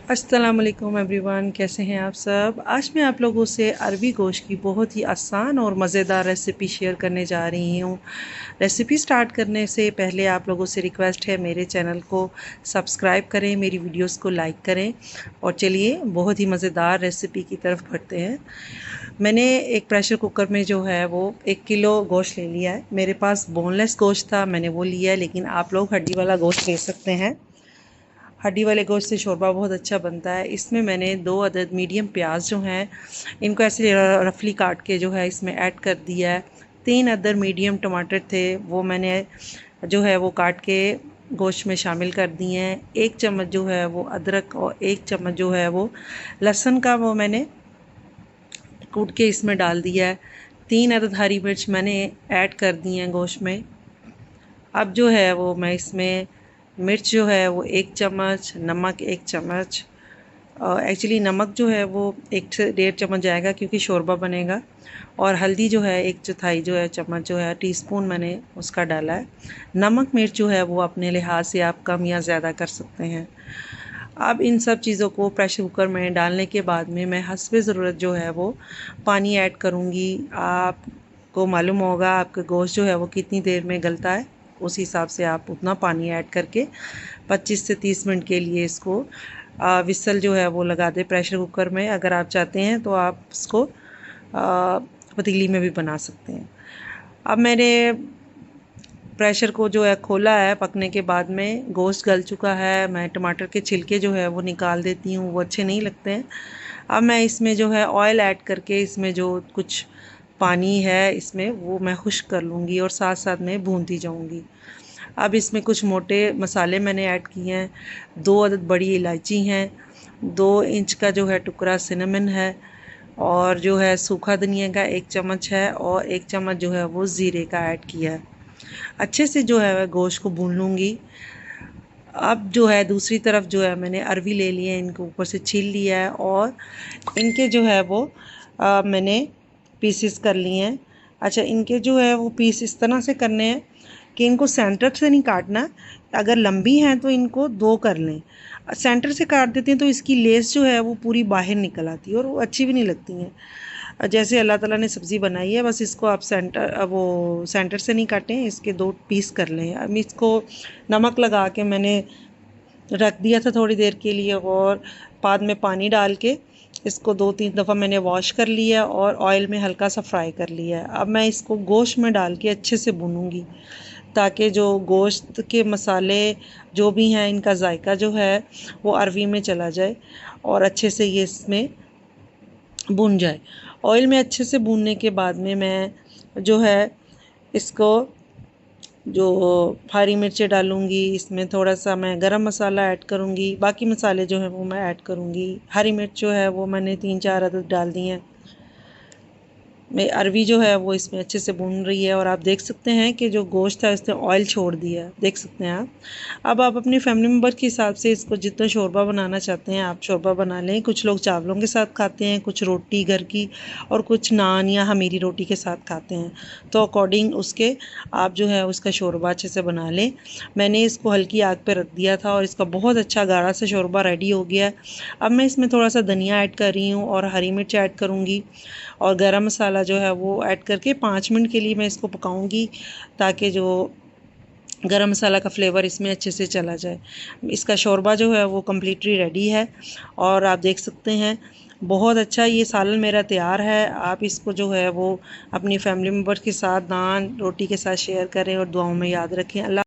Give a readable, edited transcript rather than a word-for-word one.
अस्सलाम वालेकुम एवरीवन, कैसे हैं आप सब। आज मैं आप लोगों से अरबी गोश्त की बहुत ही आसान और मज़ेदार रेसिपी शेयर करने जा रही हूँ। रेसिपी स्टार्ट करने से पहले आप लोगों से रिक्वेस्ट है, मेरे चैनल को सब्सक्राइब करें, मेरी वीडियोस को लाइक करें और चलिए बहुत ही मज़ेदार रेसिपी की तरफ बढ़ते हैं। मैंने एक प्रेशर कुकर में जो है वो 1 किलो गोश्त ले लिया है। मेरे पास बोनलेस गोश्त था, मैंने वो लिया है, लेकिन आप लोग हड्डी वाला गोश्त ले सकते हैं। हड्डी वाले गोश्त से शोरबा बहुत अच्छा बनता है। इसमें मैंने 2 अदद मीडियम प्याज जो हैं इनको ऐसे रफली काट के जो है इसमें ऐड कर दिया है। 3 अदद मीडियम टमाटर थे, वो मैंने जो है वो काट के गोश्त में शामिल कर दिए हैं। 1 चम्मच जो है वो अदरक और 1 चम्मच जो है वो लहसुन का वो मैंने कूट के इसमें डाल दिया है। 3 अदद हरी मिर्च मैंने ऐड कर दी हैं गोश्त में। अब जो है वो मैं इसमें मिर्च जो है वो 1 चम्मच, नमक 1 चम्मच, एक्चुअली नमक जो है वो 1 से 1.5 चम्मच जाएगा क्योंकि शोरबा बनेगा, और हल्दी जो है 1/4 जो है चम्मच जो है टीस्पून मैंने उसका डाला है। नमक मिर्च जो है वो अपने लिहाज से आप कम या ज़्यादा कर सकते हैं। अब इन सब चीज़ों को प्रेशर कुकर में डालने के बाद में मैं हस्बे ज़रूरत जो है वो पानी ऐड करूँगी। आपको मालूम होगा आपका गोश्त जो है वो कितनी देर में गलता है, उस हिसाब से आप उतना पानी ऐड करके 25 से 30 मिनट के लिए इसको विसल जो है वो लगा दें प्रेशर कुकर में। अगर आप चाहते हैं तो आप इसको पतीली में भी बना सकते हैं। अब मैंने प्रेशर को जो है खोला है, पकने के बाद में गोश्त गल चुका है। मैं टमाटर के छिलके जो है वो निकाल देती हूँ, वो अच्छे नहीं लगते हैं। अब मैं इसमें जो है ऑयल ऐड करके इसमें जो कुछ पानी है इसमें वो मैं खुश्क कर लूँगी और साथ साथ में भूनती जाऊँगी। अब इसमें कुछ मोटे मसाले मैंने ऐड किए हैं। 2 अदद बड़ी इलायची हैं, 2 इंच का जो है टुकड़ा सिनेमन है, और जो है सूखा धनिया का 1 चम्मच है, और 1 चम्मच जो है वो ज़ीरे का ऐड किया है। अच्छे से जो है वह गोश्त को भून लूँगी। अब जो है दूसरी तरफ जो है मैंने अरवी ले लिए हैं, इनको ऊपर से छील लिया है और इनके जो है वो मैंने पीसेस कर लिए हैं। अच्छा, इनके जो है वो पीस इस तरह से करने हैं कि इनको सेंटर से नहीं काटना। अगर लंबी हैं तो इनको 2 कर लें। सेंटर से काट देते हैं तो इसकी लेस जो है वो पूरी बाहर निकल आती है और वो अच्छी भी नहीं लगती हैं। जैसे अल्लाह ताला ने सब्ज़ी बनाई है, बस इसको आप सेंटर से नहीं काटें, इसके 2 पीस कर लें। अब इसको नमक लगा के मैंने रख दिया था थोड़ी देर के लिए, और बाद में पानी डाल के इसको 2-3 दफ़ा मैंने वॉश कर लिया और ऑयल में हल्का सा फ्राई कर लिया है। अब मैं इसको गोश्त में डाल के अच्छे से भूनूंगी ताकि जो गोश्त के मसाले जो भी हैं इनका जायका जो है वो अरवी में चला जाए और अच्छे से ये इसमें भून जाए। ऑयल में अच्छे से भूनने के बाद में मैं जो है इसको जो हरी मिर्चें डालूँगी, इसमें थोड़ा सा मैं गरम मसाला ऐड करूँगी, बाकी मसाले जो हैं वो मैं ऐड करूँगी। हरी मिर्च जो है वो मैंने 3-4 अदद डाल दी हैं। मैं अरवी जो है वो इसमें अच्छे से भून रही है और आप देख सकते हैं कि जो गोश्त है इसने ऑयल छोड़ दिया है, देख सकते हैं आप। अब आप अपनी फैमिली मेम्बर के हिसाब से इसको जितना शोरबा बनाना चाहते हैं आप शोरबा बना लें। कुछ लोग चावलों के साथ खाते हैं, कुछ रोटी घर की, और कुछ नान या हमीरी रोटी के साथ खाते हैं। तो अकॉर्डिंग उसके आप जो है उसका शोरबा अच्छे से बना लें। मैंने इसको हल्की आग पर रख दिया था और इसका बहुत अच्छा गाढ़ा सा शोरबा रेडी हो गया है। अब मैं इसमें थोड़ा सा धनिया ऐड कर रही हूँ और हरी मिर्च ऐड करूँगी और गरम मसाला जो है वो ऐड करके 5 मिनट के लिए मैं इसको पकाऊंगी ताकि जो गरम मसाला का फ्लेवर इसमें अच्छे से चला जाए। इसका शोरबा जो है वो कम्प्लीटली रेडी है और आप देख सकते हैं बहुत अच्छा ये सालन मेरा तैयार है। आप इसको जो है वो अपनी फैमिली मेम्बर के साथ नान रोटी के साथ शेयर करें और दुआओं में याद रखें। अल्लाह